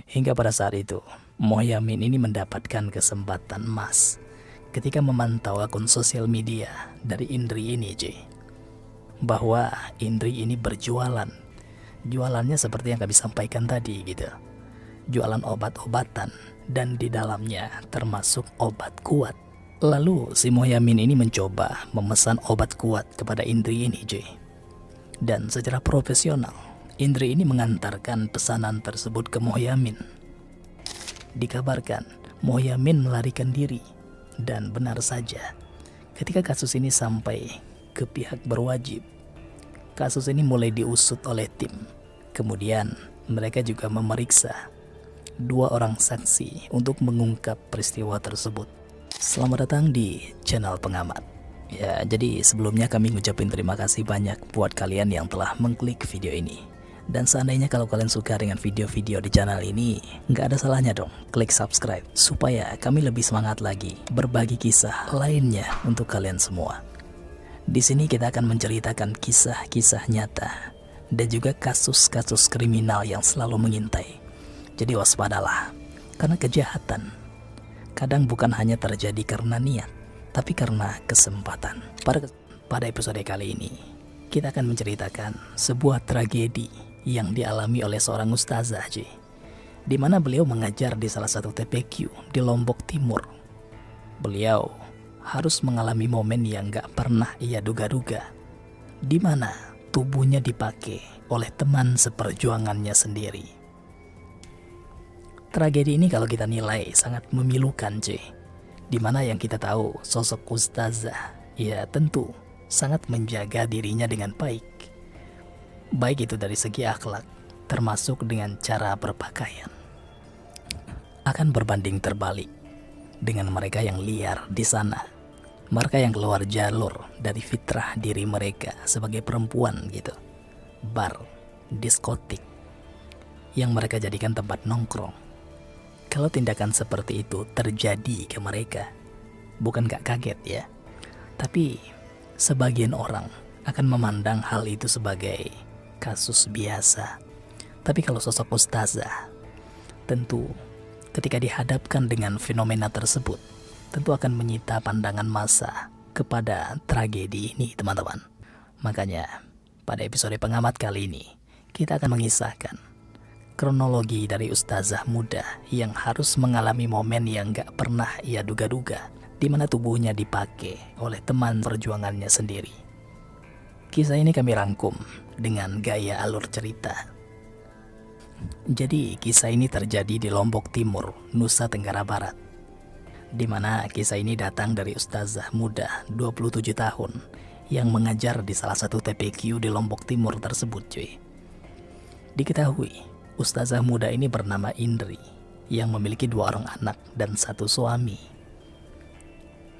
Hingga pada saat itu, Mohyamin ini mendapatkan kesempatan emas ketika memantau akun sosial media dari Indri ini, bahwa Indri ini berjualan. Jualannya seperti yang kami sampaikan tadi gitu. Jualan obat-obatan dan di dalamnya termasuk obat kuat. Lalu si Mohyamin ini mencoba memesan obat kuat kepada Indri ini, dan secara profesional Indri ini mengantarkan pesanan tersebut ke Mohyamin. Dikabarkan Mohyamin melarikan diri, dan benar saja ketika kasus ini sampai ke pihak berwajib, kasus ini mulai diusut oleh tim. Kemudian mereka juga memeriksa 2 orang saksi untuk mengungkap peristiwa tersebut. Selamat datang di channel Pengamat. Ya, jadi sebelumnya kami ngucapin terima kasih banyak buat kalian yang telah mengklik video ini. Dan seandainya kalau kalian suka dengan video-video di channel ini, nggak ada salahnya dong klik subscribe supaya kami lebih semangat lagi berbagi kisah lainnya untuk kalian semua. Di sini kita akan menceritakan kisah-kisah nyata dan juga kasus-kasus kriminal yang selalu mengintai. Jadi waspadalah, karena kejahatan kadang bukan hanya terjadi karena niat, tapi karena kesempatan. Pada episode kali ini, kita akan menceritakan sebuah tragedi yang dialami oleh seorang ustazah, di mana beliau mengajar di salah satu TPQ di Lombok Timur. Beliau harus mengalami momen yang gak pernah ia duga-duga, di mana tubuhnya dipakai oleh teman seperjuangannya sendiri. Tragedi ini kalau kita nilai sangat memilukan, di mana yang kita tahu sosok ustazah, ya tentu sangat menjaga dirinya dengan baik. Baik itu dari segi akhlak, termasuk dengan cara berpakaian. Akan berbanding terbalik dengan mereka yang liar di sana. Mereka yang keluar jalur dari fitrah diri mereka sebagai perempuan gitu. Bar, diskotik, yang mereka jadikan tempat nongkrong. Kalau tindakan seperti itu terjadi ke mereka, bukan gak kaget ya. Tapi sebagian orang akan memandang hal itu sebagai kasus biasa. Tapi kalau sosok ustazah, tentu ketika dihadapkan dengan fenomena tersebut, tentu akan menyita pandangan massa kepada tragedi ini, teman-teman. Makanya pada episode Pengamat kali ini, kita akan mengisahkan kronologi dari ustazah muda yang harus mengalami momen yang gak pernah ia duga-duga, di mana tubuhnya dipakai oleh teman perjuangannya sendiri. Kisah ini kami rangkum dengan gaya alur cerita. Jadi kisah ini terjadi di Lombok Timur, Nusa Tenggara Barat, di mana kisah ini datang dari ustazah muda 27 tahun yang mengajar di salah satu TPQ di Lombok Timur tersebut, Diketahui ustazah muda ini bernama Indri yang memiliki 2 orang anak dan 1 suami.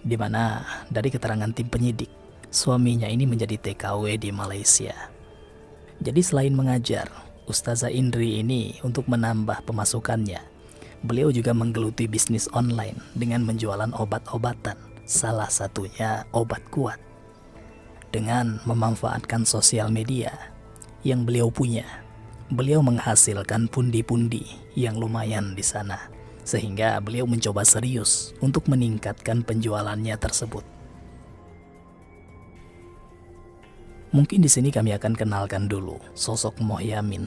Di mana dari keterangan tim penyidik, suaminya ini menjadi TKW di Malaysia. Jadi selain mengajar, ustazah Indri ini untuk menambah pemasukannya, beliau juga menggeluti bisnis online dengan menjualan obat-obatan, salah satunya obat kuat. Dengan memanfaatkan sosial media yang beliau punya, beliau menghasilkan pundi-pundi yang lumayan di sana, sehingga beliau mencoba serius untuk meningkatkan penjualannya tersebut. Mungkin di sini kami akan kenalkan dulu sosok Mohyamin,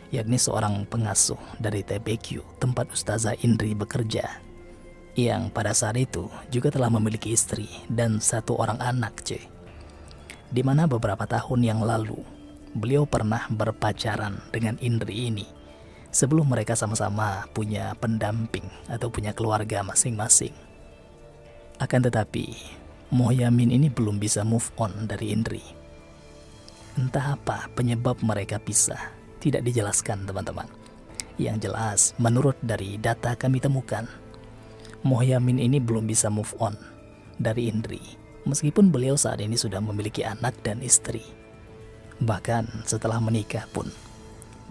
yakni seorang pengasuh dari TPQ tempat ustazah Indri bekerja, yang pada saat itu juga telah memiliki istri dan 1 orang anak, di mana beberapa tahun yang lalu beliau pernah berpacaran dengan Indri ini sebelum mereka sama-sama punya pendamping atau punya keluarga masing-masing. Akan tetapi Mohyamin ini belum bisa move on dari Indri. Entah apa penyebab mereka pisah, tidak dijelaskan, teman-teman. Yang jelas, menurut dari data kami temukan, Mohyamin ini belum bisa move on dari Indri, meskipun beliau saat ini sudah memiliki anak dan istri. Bahkan setelah menikah pun,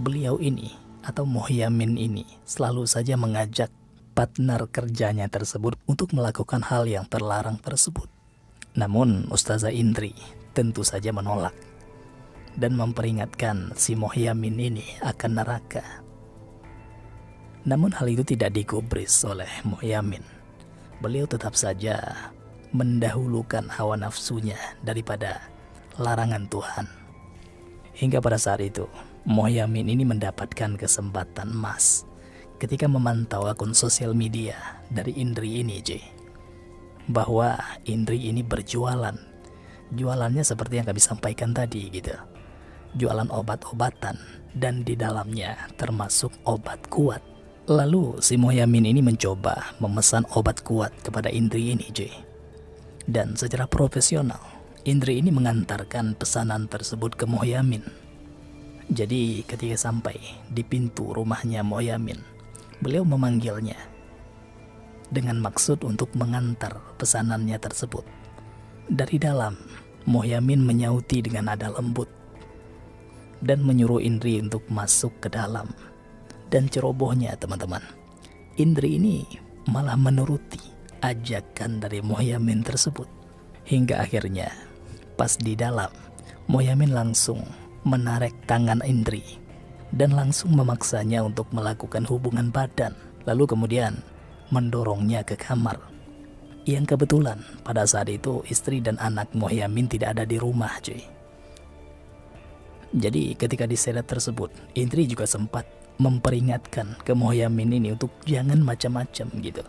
beliau ini atau Mohyamin ini selalu saja mengajak partner kerjanya tersebut untuk melakukan hal yang terlarang tersebut. Namun ustazah Indri tentu saja menolak dan memperingatkan si Mohyamin ini akan neraka. Namun hal itu tidak digubris oleh Mohyamin. Beliau tetap saja mendahulukan hawa nafsunya daripada larangan Tuhan. Hingga pada saat itu, Mohyamin ini mendapatkan kesempatan emas ketika memantau akun sosial media dari Indri ini, bahwa Indri ini berjualan. Jualannya seperti yang kami sampaikan tadi gitu. Jualan obat-obatan dan di dalamnya termasuk obat kuat. Lalu si Mohyamin ini mencoba memesan obat kuat kepada Indri ini, dan secara profesional Indri ini mengantarkan pesanan tersebut ke Mohyamin. Jadi ketika sampai di pintu rumahnya Mohyamin, beliau memanggilnya dengan maksud untuk mengantar pesanannya tersebut. Dari dalam, Mohyamin menyauti dengan nada lembut dan menyuruh Indri untuk masuk ke dalam. Dan cerobohnya teman-teman, Indri ini malah menuruti ajakan dari Mohyamin tersebut. Hingga akhirnya pas di dalam, Mohyamin langsung menarik tangan Indri dan langsung memaksanya untuk melakukan hubungan badan. Lalu kemudian mendorongnya ke kamar. Yang kebetulan pada saat itu istri dan anak Mohyamin tidak ada di rumah, Jadi ketika diseret tersebut, Indri juga sempat memperingatkan ke Mohyamin ini untuk jangan macam-macam gitu.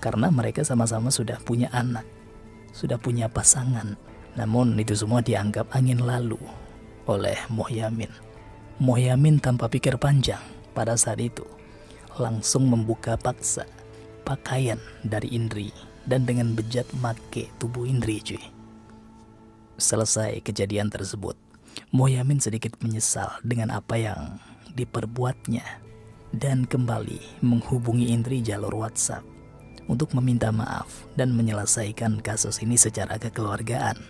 Karena mereka sama-sama sudah punya anak, sudah punya pasangan. Namun itu semua dianggap angin lalu oleh Mohyamin. Mohyamin tanpa pikir panjang pada saat itu langsung membuka paksa pakaian dari Indri dan dengan bejat make tubuh Indri, Selesai kejadian tersebut, Mohyamin sedikit menyesal dengan apa yang diperbuatnya dan kembali menghubungi Indri jalur WhatsApp untuk meminta maaf dan menyelesaikan kasus ini secara kekeluargaan.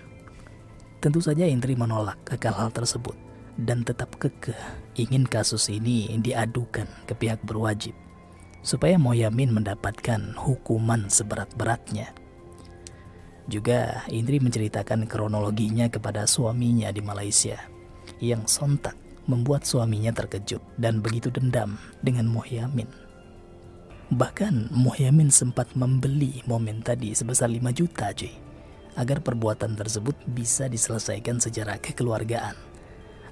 Tentu saja Indri menolak akan hal tersebut dan tetap kekeh ingin kasus ini diadukan ke pihak berwajib supaya Mohyamin mendapatkan hukuman seberat-beratnya. Juga Indri menceritakan kronologinya kepada suaminya di Malaysia yang sontak membuat suaminya terkejut dan begitu dendam dengan Mohyamin. Bahkan Mohyamin sempat membeli momen tadi sebesar 5 juta, agar perbuatan tersebut bisa diselesaikan secara kekeluargaan.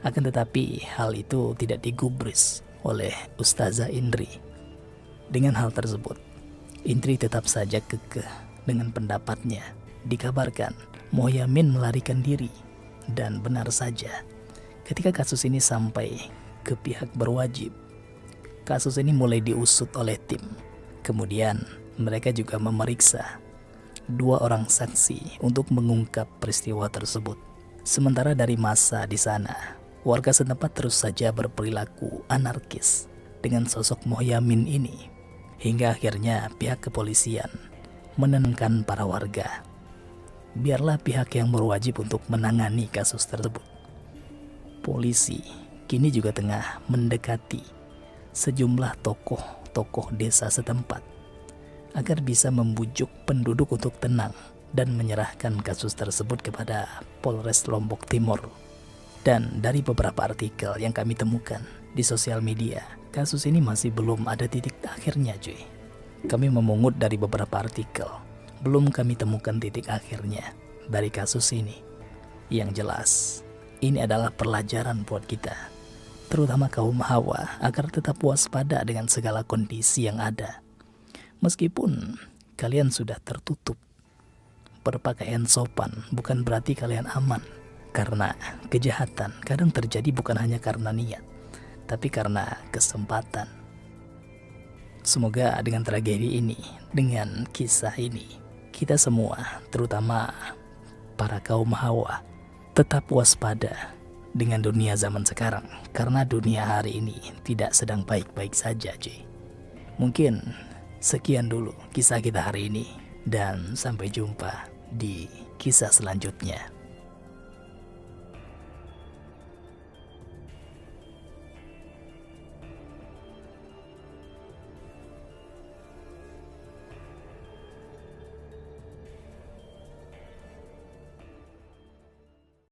Akan tetapi hal itu tidak digubris oleh Ustazah Indri. Dengan hal tersebut, Indri tetap saja kekeh dengan pendapatnya. Dikabarkan Mohyamin melarikan diri, dan benar saja. Ketika kasus ini sampai ke pihak berwajib, kasus ini mulai diusut oleh tim. Kemudian mereka juga memeriksa 2 orang saksi untuk mengungkap peristiwa tersebut. Sementara dari masa di sana, warga setempat terus saja berperilaku anarkis dengan sosok Mohyamin ini. Hingga akhirnya pihak kepolisian menenangkan para warga. Biarlah pihak yang berwajib untuk menangani kasus tersebut. Polisi kini juga tengah mendekati sejumlah tokoh desa setempat agar bisa membujuk penduduk untuk tenang dan menyerahkan kasus tersebut kepada Polres Lombok Timur. Dan dari beberapa artikel yang kami temukan di sosial media, kasus ini masih belum ada titik akhirnya, Kami memungut dari beberapa artikel, belum kami temukan titik akhirnya dari kasus ini. Yang jelas, ini adalah pelajaran buat kita, terutama kaum hawa, agar tetap waspada dengan segala kondisi yang ada. Meskipun kalian sudah tertutup, berpakaian sopan bukan berarti kalian aman. Karena kejahatan kadang terjadi bukan hanya karena niat, tapi karena kesempatan. Semoga dengan tragedi ini, dengan kisah ini, kita semua, terutama para kaum hawa, tetap waspada dengan dunia zaman sekarang. Karena dunia hari ini tidak sedang baik-baik saja, Mungkin sekian dulu kisah kita hari ini, dan sampai jumpa di kisah selanjutnya.